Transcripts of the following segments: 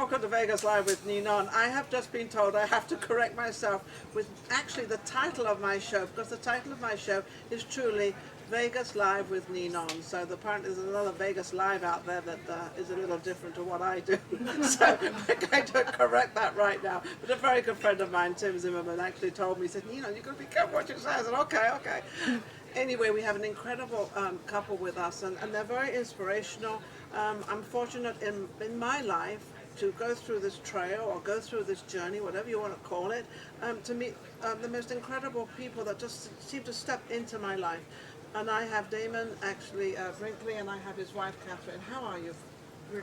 welcome to Vegas Live with Ninon. I have just been told I have to correct myself with actually the title of my show, because the title of my show is truly Vegas Live with Ninon. So apparently there's another Vegas Live out there that is a little different to what I do. So I'm going to correct that right now. But a very good friend of mine, Tim Zimmerman, actually told me, he said, Ninon, you've got to be careful what you say. I said, okay. Anyway, we have an incredible couple with us, and they're very inspirational. I'm fortunate in my life to go through this trail or go through this journey, whatever you want to call it, to meet the most incredible people that just seem to step into my life. And I have Dannion actually Brinkley, and I have his wife Kathryn. How are you?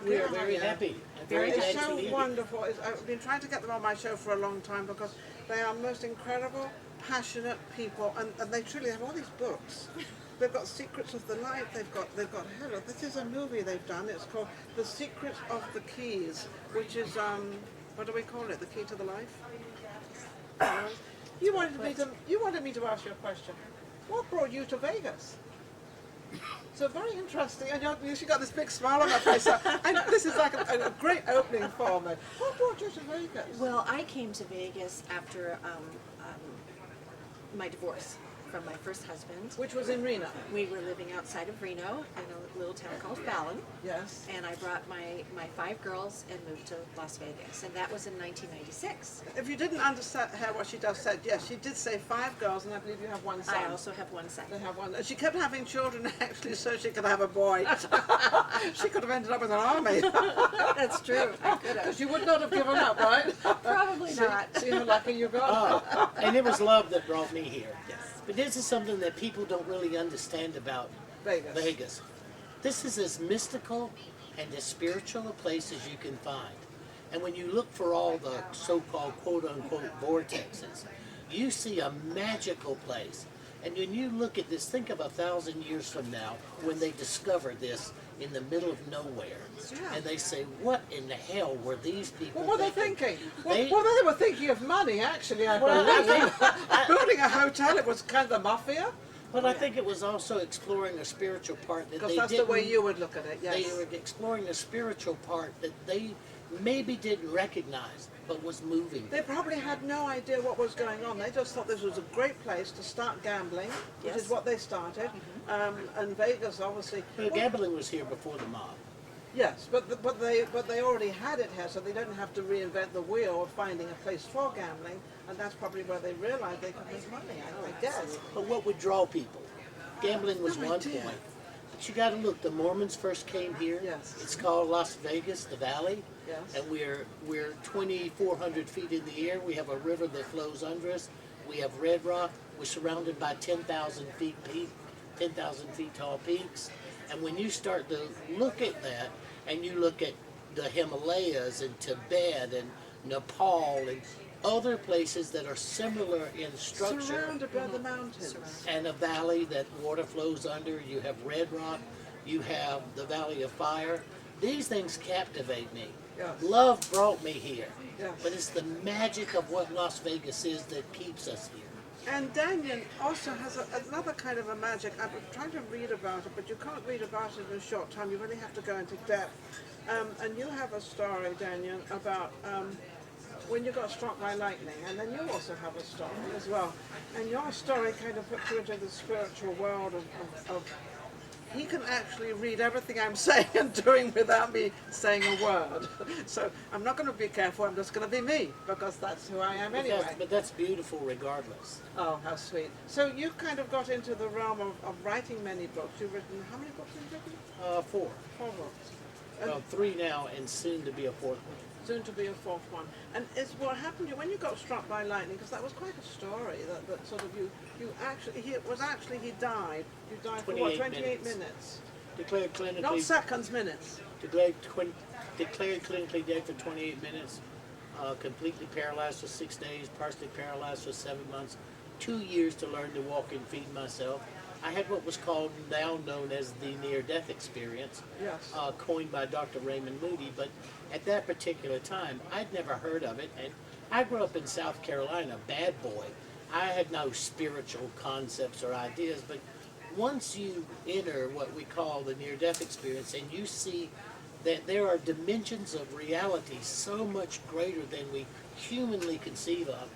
We are very happy. It's so wonderful. I've been trying to get them on my show for a long time because they are most incredible, passionate people, and they truly have all these books. They've got Secrets of the Life. They've got Hello. This is a movie they've done. It's called The Secrets of the Keys, which is what do we call it? The Key to the Life. You wanted me to ask you a question. What brought you to Vegas? So very interesting, and you got this big smile on your face. So this is like a great opening for me. What brought you to Vegas? Well, I came to Vegas after my divorce from my first husband. Which was in Reno. We were living outside of Reno in a little town called Fallon. Yes. And I brought my 5 girls and moved to Las Vegas, and that was in 1996. If you didn't understand what she just said, yes, she did say 5 girls, and I believe you have 1 son. I also have 1 son. They have 1. And she kept having children actually so she could have a boy. She could have ended up with an army. That's true. I could have. Because you would not have given up, right? Probably not. See how lucky you got. Oh, and it was love that brought me here. Yes. But this is something that people don't really understand about Vegas. This is as mystical and as spiritual a place as you can find. And when you look for all the so-called quote-unquote vortexes, you see a magical place. And when you look at this, think of 1,000 years from now when they discover this in the middle of nowhere. Yeah. And they say, what in the hell were these people What were they thinking? They were thinking of money, actually, I believe. Building a hotel, it was kind of the mafia. But I think it was also exploring a spiritual part that they Because that's the way you would look at it, yes. They were exploring a spiritual part that they maybe didn't recognize, but was moving. They probably had no idea what was going on. They just thought this was a great place to start gambling, which is what they started. And Vegas, obviously. But gambling was here before the mob. Yes, but they already had it here, so they didn't have to reinvent the wheel of finding a place for gambling, and that's probably where they realized they could make money, I guess. But what would draw people? Gambling was one idea. point. But you got to look. The Mormons first came here. Yes. It's called Las Vegas, the Valley. Yes. And we're 2,400 feet in the air. We have a river that flows under us. We have red rock. We're surrounded by 10,000 feet tall peaks. And when you start to look at that, and you look at the Himalayas and Tibet and Nepal and other places that are similar in structure, Surrounded by the mountains. and a valley that water flows under, you have red rock, you have the Valley of Fire. These things captivate me. Yes. Love brought me here, Yes. but it's the magic of what Las Vegas is that keeps us here. And Dannion also has another kind of a magic. I've been trying to read about it, but you can't read about it in a short time. You really have to go into depth. And you have a story, Dannion, about when you got struck by lightning, and then you also have a story as well. And your story kind of puts you into the spiritual world of he can actually read everything I'm saying and doing without me saying a word. So I'm not going to be careful, I'm just going to be me, because that's who I am anyway. But that's beautiful regardless. Oh, how sweet. So you kind of got into the realm of writing many books. You've written, how many books have you written? 4. 4 books. Well, 3 now, and soon to be a 4th one. Soon to be a 4th one. And it's what happened to you when you got struck by lightning, because that was quite a story, that sort of you actually, he died. You died for what, 28 minutes? Declared clinically. Not seconds, minutes. Declared clinically dead for 28 minutes. Completely paralyzed for 6 days, partially paralyzed for 7 months. 2 years to learn to walk and feed myself. I had what was called, now known as the near-death experience, Yes. coined by Dr. Raymond Moody, but at that particular time, I'd never heard of it, and I grew up in South Carolina, bad boy. I had no spiritual concepts or ideas, but once you enter what we call the near-death experience and you see that there are dimensions of reality so much greater than we humanly conceive of,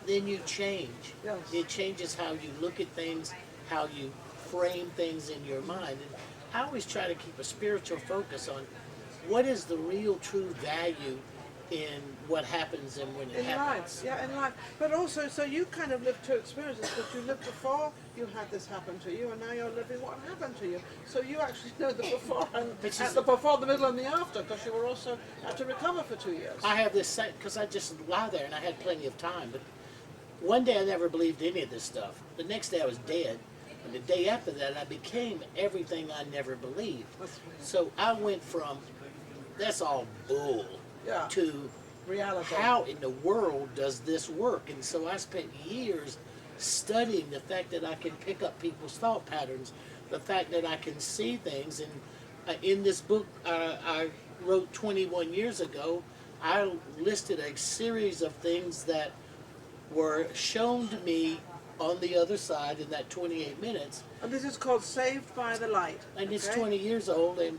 then you change. Yes. It changes how you look at things, how you frame things in your mind. And I always try to keep a spiritual focus on what is the real true value in what happens and when it In happens. life, yeah, in life. But also, so you kind of lived two experiences, because you lived before you had this happen to you, and now you're living what happened to you. So you actually know the before and the before, the middle, and the after, because you were also had to recover for 2 years. I have this, because I just lie there and I had plenty of time, but one day I never believed any of this stuff. The next day I was dead, and the day after that I became everything I never believed. So I went from, that's all bull, Yeah. to Reality. how in the world does this work? And so I spent years studying the fact that I can pick up people's thought patterns, the fact that I can see things. And in this book I wrote 21 years ago, I listed a series of things that were shown to me on the other side in that 28 minutes. And this is called Saved by the Light. And it's okay? 20 years old, and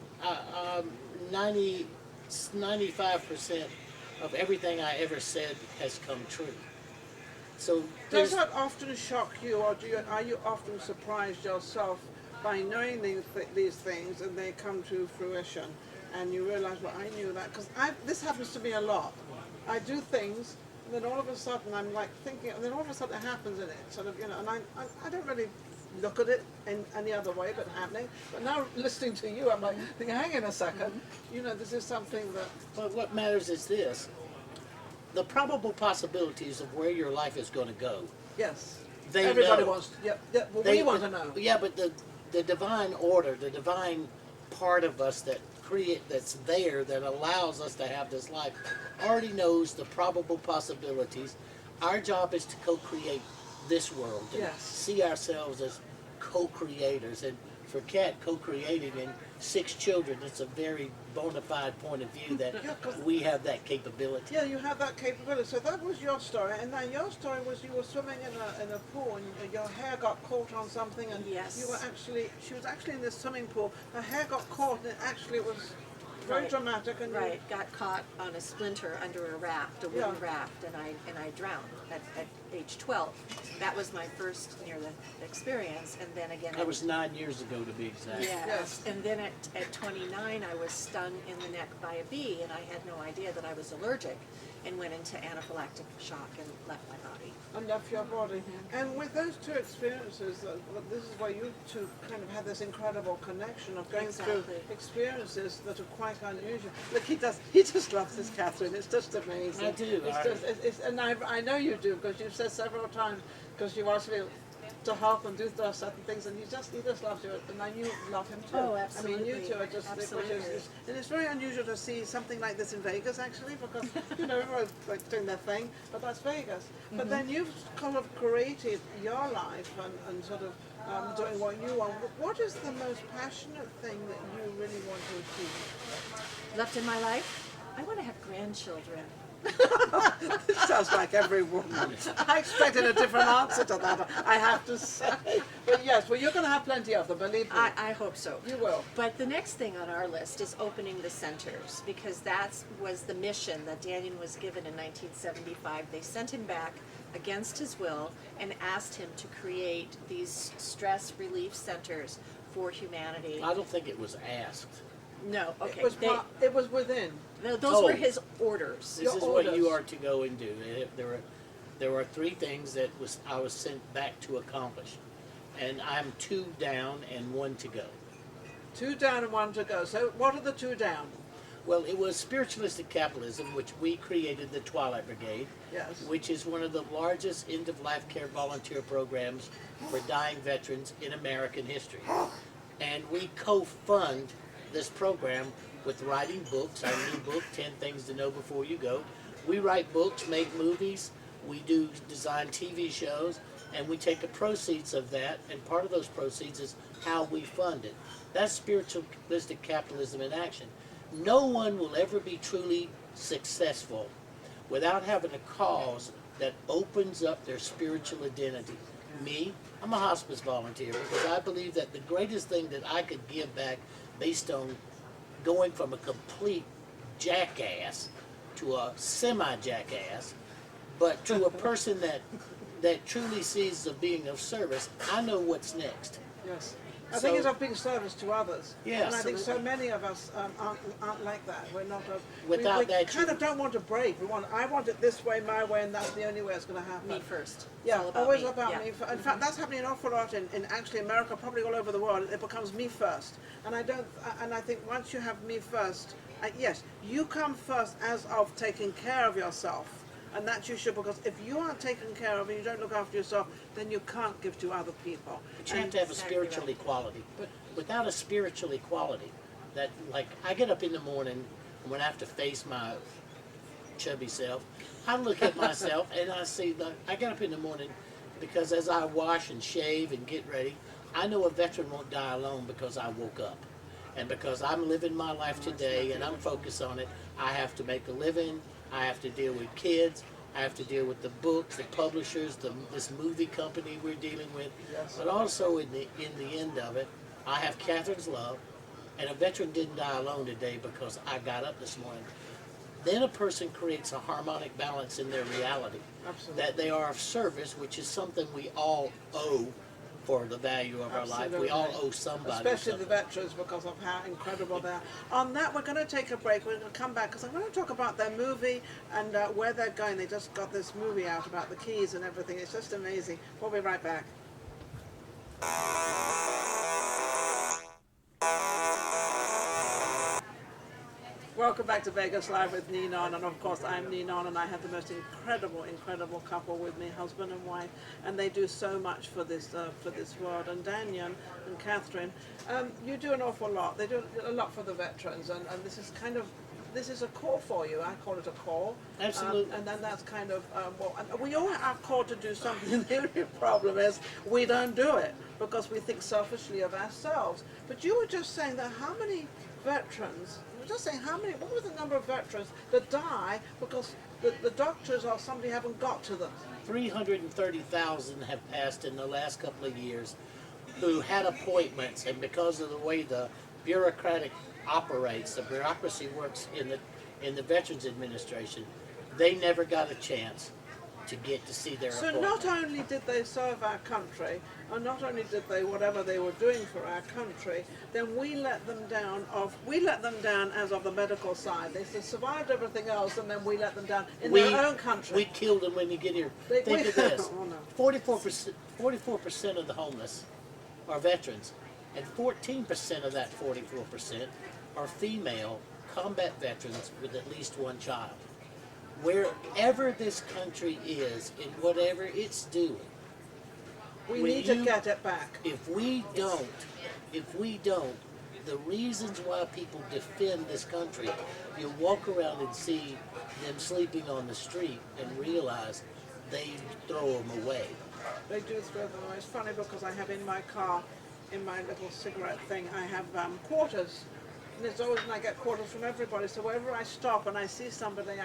95% of everything I ever said has come true. So Does that often shock you, or are you often surprised yourself by knowing these things and they come to fruition, and you realize, well, I knew that, because this happens to me a lot. I do things, and then all of a sudden I'm like thinking, and then all of a sudden it happens in it, sort of, and I don't really look at it in any other way but happening. But now listening to you, I'm like thinking, hang on a second, this is something that. But what matters is this: the probable possibilities of where your life is going to go. Yes. They Everybody know. wants. Yeah. Well, we want to know. Yeah, but the divine order, the divine part of us that's there, that allows us to have this life, already knows the probable possibilities. Our job is to co-create this world, to Yes. see ourselves as co-creators. And for Kat, co-creating in 6 children, it's a very bona fide point of view that we have that capability. Yeah, you have that capability. So that was your story, and then your story was you were swimming in a pool, and your hair got caught on something, and Yes. she was actually in this swimming pool. Her hair got caught, and it was very Right. dramatic. And Right, got caught on a splinter under a raft, a wooden raft, and I drowned at age 12. That was my first near-death experience, and then again. That was 9 years ago, to be exact. Yes. Yes. And then at 29, I was stung in the neck by a bee, and I had no idea that I was allergic, and went into anaphylactic shock and left my body. and left your body. And with those two experiences, this is where you two kind of had this incredible connection of going through Exactly. experiences that are quite unusual. Look, he just loves this, Kathryn. It's just amazing. I do. And I know you do, because you've said several times, because you asked me to help and do certain things, and he just loves you, and I knew love him too. Oh, I mean, you absolutely. two are just, Absolutely. and it's very unusual to see something like this in Vegas, actually, because everyone's like doing their thing, but that's Vegas. But then you've kind of created your life and sort of doing what you want. What is the most passionate thing that you really want to achieve? Left in my life, I want to have grandchildren. This sounds like every woman. I expected a different answer to that, I have to say. But yes, well, you're going to have plenty of them, believe me. I hope so. You will. But the next thing on our list is opening the centers, because that was the mission that Dannion was given in 1975. They sent him back against his will and asked him to create these stress relief centers for humanity. I don't think it was asked. No, okay. It was within. Those were his orders. This Your is what you orders. are to go and do. There were 3 things that I was sent back to accomplish, and I'm 2 down and 1 to go. 2 down and 1 to go. So what are the 2 down? Well, it was spiritualistic capitalism, which we created the Twilight Brigade, Yes. which is one of the largest end-of-life care volunteer programs for dying veterans in American history. And we co-fund this program with writing books. Our new book, 10 Things to Know Before You Go. We write books, make movies, we do design TV shows, and we take the proceeds of that, and part of those proceeds is how we fund it. That's spiritualistic capitalism in action. No one will ever be truly successful without having a cause that opens up their spiritual identity. Me, I'm a hospice volunteer because I believe that the greatest thing that I could give back based on going from a complete jackass to a semi-jackass, but to a person that truly sees the being of service, I know what's next. Yes. I think it's of being service to others. Yeah, and I think so many of us aren't like that. We're not. Without we that, kind of don't want to break. I want it this way, my way, and that's the only way it's going to happen. Me first. Yeah, all about always me. about Yeah. me. In fact, that's happening an awful lot in actually America, probably all over the world. It becomes me first, and I don't. And I think once you have me first, yes, you come first as of taking care of yourself. And that you should, because if you aren't taken care of and you don't look after yourself, then you can't give to other people. But you have to have a spiritual equality. But without a spiritual equality, that, like, I get up in the morning and when I have to face my chubby self, I look at myself and I see, I get up in the morning because as I wash and shave and get ready, I know a veteran won't die alone because I woke up. And because I'm living my life today and I'm focused on it, I have to make a living. I have to deal with kids. I have to deal with the books, the publishers, this movie company we're dealing with. Yes. But also in the end of it, I have Kathryn's love, and a veteran didn't die alone today because I got up this morning. Then a person creates a harmonic balance in their reality. Absolutely. That they are of service, which is something we all owe for the value of our life. We all owe somebody especially something. the veterans, because of how incredible they are. On that, we're going to take a break. We're going to come back because I'm going to talk about their movie and where they're going. They just got this movie out about the keys and everything. It's just amazing. We'll be right back. Welcome back to Vegas Live with Ninon, and of course I'm Ninon, and I have the most incredible couple with me, husband and wife, and they do so much for this world. And Dannion and Kathryn, you do an awful lot. They do a lot for the veterans, and this is kind of, this is a call for you. I call it a call. Absolutely. And then that's kind of, and we all are called to do something. The only problem is we don't do it because we think selfishly of ourselves. But you were just saying that how many veterans, just saying what was the number of veterans that die because the doctors or somebody haven't got to them? 330,000 have passed in the last couple of years who had appointments, and because of the way the bureaucracy works in the Veterans Administration, they never got a chance to get to see their So appointment. not only did they serve our country, and not only did they whatever they were doing for our country, then we let them down as of the medical side. They survived everything else, and then we let them down in their own country. We killed them when you get here. Think of this: 44% of the homeless are veterans, and 14% of that 44% are female combat veterans with at least one child. Wherever this country is, in whatever it's doing, we need to get it back. If we don't, the reasons why people defend this country, you walk around and see them sleeping on the street and realize they throw them away. They do throw them away. It's funny because I have in my car, in my little cigarette thing, I have quarters. And it's always, and I get quarters from everybody. So wherever I stop and I see somebody,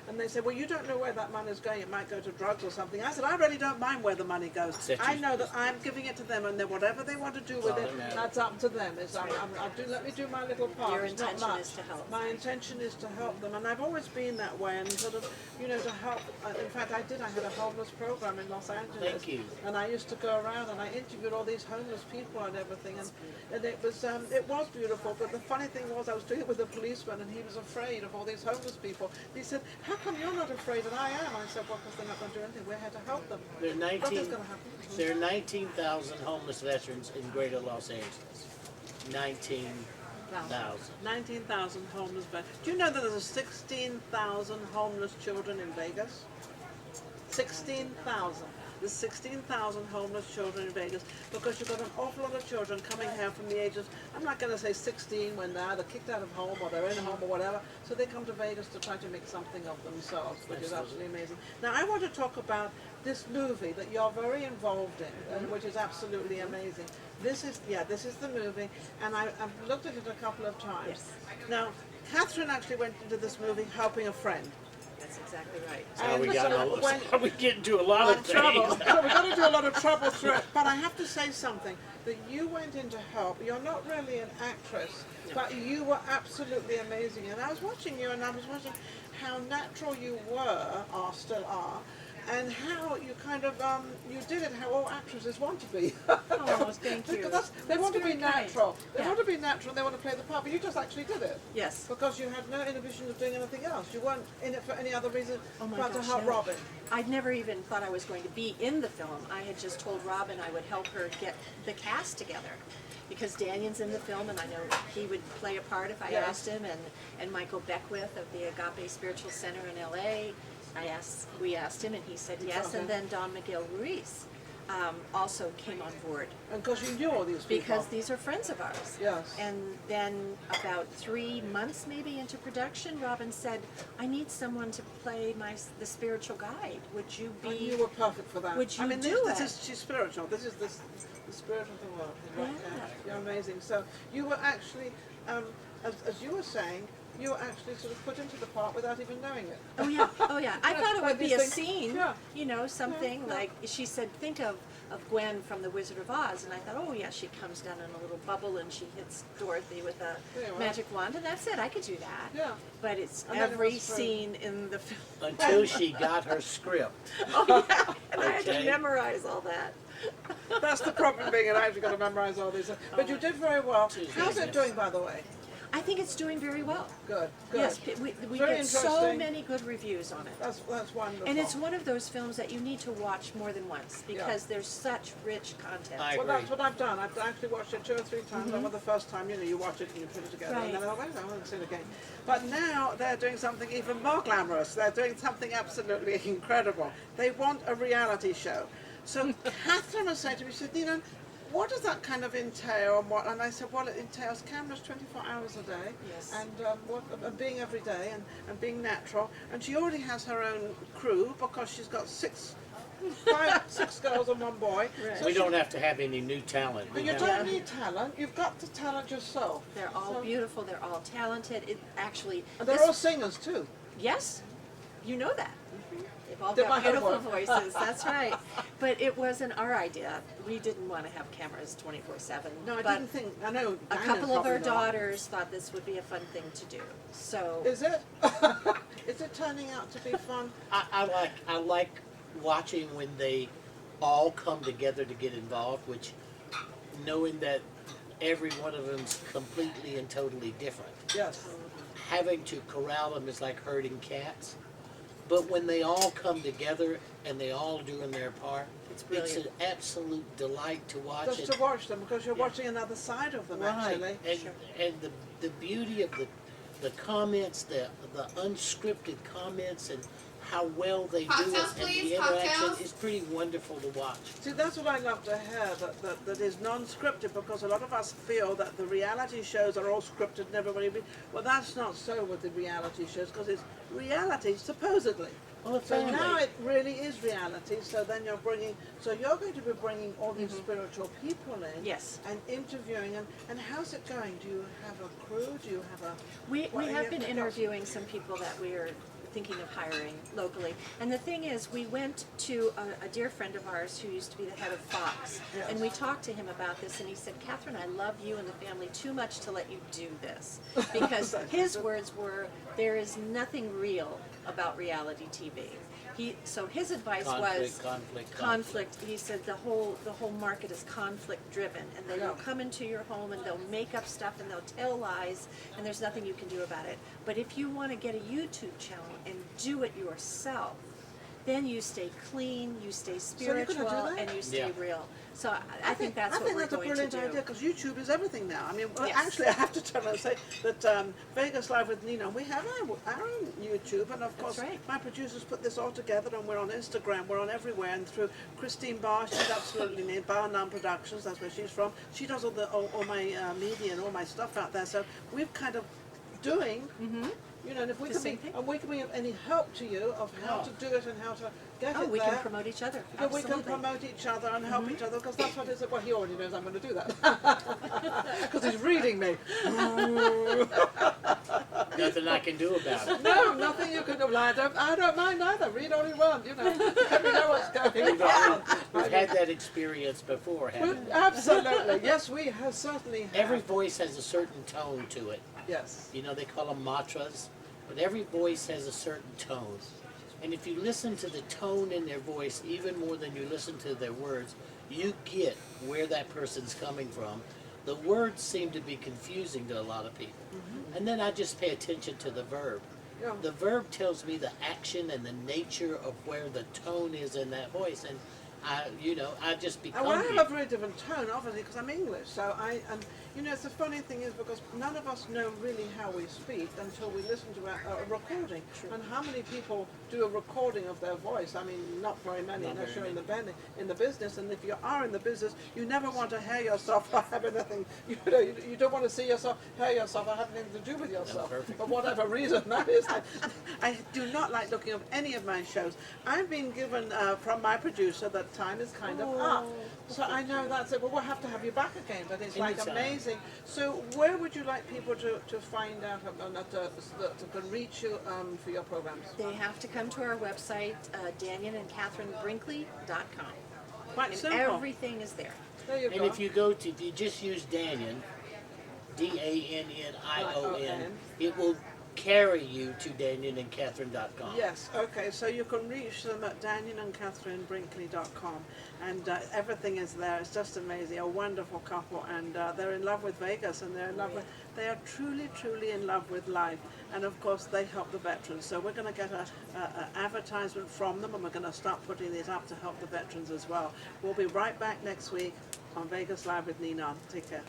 and they say, well, you don't know where that money is going. It might go to drugs or something. I said, I really don't mind where the money goes. I know that I'm giving it to them, and then whatever they want to do with it, that's up to them. Let me do my little part. Your It's not intention much. is to help. My intention is to help them, and I've always been that way, and sort of, to help. In fact, I had a homeless program in Los Angeles. Thank you. And I used to go around and I interviewed all these homeless people and everything, and it was beautiful. But the funny thing was, I was doing it with a policeman, and he was afraid of all these homeless people. He said, how come you're not afraid and I am? I said, well, because they're not going to do anything. We're here to help them. Nothing's going to happen. There are 19,000 homeless veterans in greater Los Angeles. 19,000. 19,000 homeless veterans. Do you know that there's 16,000 homeless children in Vegas? 16,000. There's 16,000 homeless children in Vegas because you've got an awful lot of children coming here from the ages, I'm not going to say 16 when they're either kicked out of home or they're in home or whatever, so they come to Vegas to try to make something of themselves, which is absolutely amazing. Now I want to talk about this movie that you're very involved in, which is absolutely amazing. This is the movie, and I've looked at it a couple of times. Yes. Now, Kathryn actually went into this movie helping a friend. That's exactly right. So we And got so when- we get into a lot of trouble. things. So we've got to do a lot of trouble through it. But I have to say something, that you went into help. You're not really an actress, but you were absolutely amazing. And I was watching you, and I was watching how natural you were, or still are, and how you kind of, you did it how all actresses want to be. Oh, thank you. Because they want to be very kind. natural. They Yeah. want to be natural, they want to play the part, but you just actually did it. Yes. Because you had no inhibition of doing anything else. You weren't in it for any other reason Oh my but to gosh, help no. Robin. I'd never even thought I was going to be in the film. I had just told Robin I would help her get the cast together. Because Dannion's in the film, and I know he would play a part if I Yes. asked him, and Michael Beckwith of the Agape Spiritual Center in LA. We asked him, and he said yes. Okay. And then Don Miguel Ruiz also came on board And because you knew all these people. because these are friends of ours. Yes. And then about 3 months maybe into production, Robin said, "I need someone to play the spiritual guide. Would you And be?" you were perfect for that. Would you I mean, do this it? is, she's spiritual. This is the spirit of the world. Right Yeah. there. You're amazing. So you were actually, as you were saying, you were actually sort of put into the part without even knowing it. Oh yeah, oh yeah. I Yeah, thought it like would be these a things- scene, yeah. you know, something yeah. like she said. Think of Gwen from The Wizard of Oz, and I thought, oh yeah, she comes down in a little bubble and she hits Dorothy with a Yeah, well. magic wand, and that's it. I could do that. Yeah. But it's And then it every was for- scene in the film. Until she got her script. Oh yeah, and I had to Okay. memorize all that. That's the problem being an actor, you've got to memorize all these. But you did very well. How's it doing, by the way? I think it's doing very well. Good, good. Yes, we Very get so interesting. many good reviews on it. That's wonderful. And it's one of those films that you need to watch more than once because there's such rich content. I Well, agree. that's what I've done. I've actually watched it 2 or 3 times. Over the first time, you know, you watch it and you put it together, and then I thought, wait a minute, I want to see it again. But now they're doing something even more glamorous. They're doing something absolutely incredible. They want a reality show. So Kathryn was saying to me, she said, Ninon, what does that kind of entail? And I said, well, it entails cameras 24 hours a day, Yes. and being every day, and being natural. And she already has her own crew because she's got 6 girls and 1 boy. Right. So We she- don't have to have any new talent. But We you have- don't need talent. You've got the talent yourself. They're all So- beautiful. They're all talented. It actually. And they're this- all singers too. Yes, you know that. They've all Did my got beautiful homework. voices. That's right. But it wasn't our idea. We didn't want to have cameras 24/7. No, I but didn't think. I know. a Dinah's couple of probably our not. daughters thought this would be a fun thing to do. So Is it? Is it turning out to be fun? I like watching when they all come together to get involved, which knowing that every one of them's completely and totally different. Yes. Having to corral them is like herding cats. But when they all come together and they all doing their part, It's it's brilliant. an absolute delight to watch Just it. to watch them because you're watching another side of them Right, actually. and the beauty of the comments, the unscripted comments, and how well they do Cocktails, it, and please, the interaction cocktails. is pretty wonderful to watch. See, that's what I love to hear, that is non-scripted, because a lot of us feel that the reality shows are all scripted and everybody well, that's not so with the reality shows, because it's reality, supposedly. Well, it's So family. now it really is reality, so then you're going to be bringing all these spiritual people in. Yes. And interviewing them, and how's it going? Do you have a crew? Do you have a... we Well, have you been have to interviewing some people that we are thinking of hiring locally. And the thing is, we went to a dear friend of ours who used to be the head of Fox, Yes. and we talked to him about this, and he said, Kathryn, I love you and the family too much to let you do this. Because his words were, there is nothing real about reality TV. So his advice was conflict. He said the whole market is conflict driven, and they will come into your home and they'll make up stuff and they'll tell lies, and there's nothing you can do about it. But if you want to get a YouTube channel and do it yourself, then you stay clean, you stay spiritual, do that? and you stay Yeah. real. So I think that's what we're a going to brilliant do. idea, because YouTube is everything now. I mean, well, Yes. actually, I have to turn and say that Vegas Live with Ninon, we have our own YouTube, and of course, That's right. my producers put this all together, and we're on Instagram, we're on everywhere, and through Christine Barr, she's absolutely near Barnone Productions, that's where she's from. She does all my media and all my stuff out there, so we've kind of doing. You know, and if we The can same be, thing. and we can be of any help to you of how to do it and how to get Oh, it we there. can promote each other. Yeah, we Absolutely. can promote each other and help each other, because that's what it is. Well, he already knows I'm going to do that because he's reading me. Nothing I can do about it. No, nothing you can do. I don't mind either. Read all you want, you know. Let me know what's going on. We've had that experience before, haven't we? Absolutely. Yes, we have certainly have. Every voice has a certain tone to it. Yes. You know, they call them mantras, but every voice has a certain tone. And if you listen to the tone in their voice even more than you listen to their words, you get where that person's coming from. The words seem to be confusing to a lot of people. And then I just pay attention to the verb. Yeah. The verb tells me the action and the nature of where the tone is in that voice. And I just become Well, I you. have a very different tone, obviously, because I'm English. So it's the funny thing is because none of us know really how we speak until we listen to a recording. True. And how many people do a recording of their voice? I mean, not very many, unless you're in the business. And if you are in the business, you never want to hear yourself or have anything. You don't want to see yourself, hear yourself, or have anything to do with yourself. For whatever reason that is. I do not like looking at any of my shows. I've been given from my producer that time is kind of up. So I know that's it. Well, we'll have to have you back again. But it's like amazing. So where would you like people to find out to reach you for your programs? They have to come to our website, Dannion and Kathryn Brinkley.com. Quite And simple. everything is there. There you And go. if you just use Dannion, Dannion, it will carry you to DannionandKathryn.com. Yes, okay, so you can reach them at DannionandKathrynBrinkley.com, and everything is there. It's just amazing, a wonderful couple, and they're in love with Vegas, and they are truly, truly in love with life, and of course they help the veterans. So we're going to get an advertisement from them, and we're going to start putting these up to help the veterans as well. We'll be right back next week on Vegas Live with Ninon. Take care.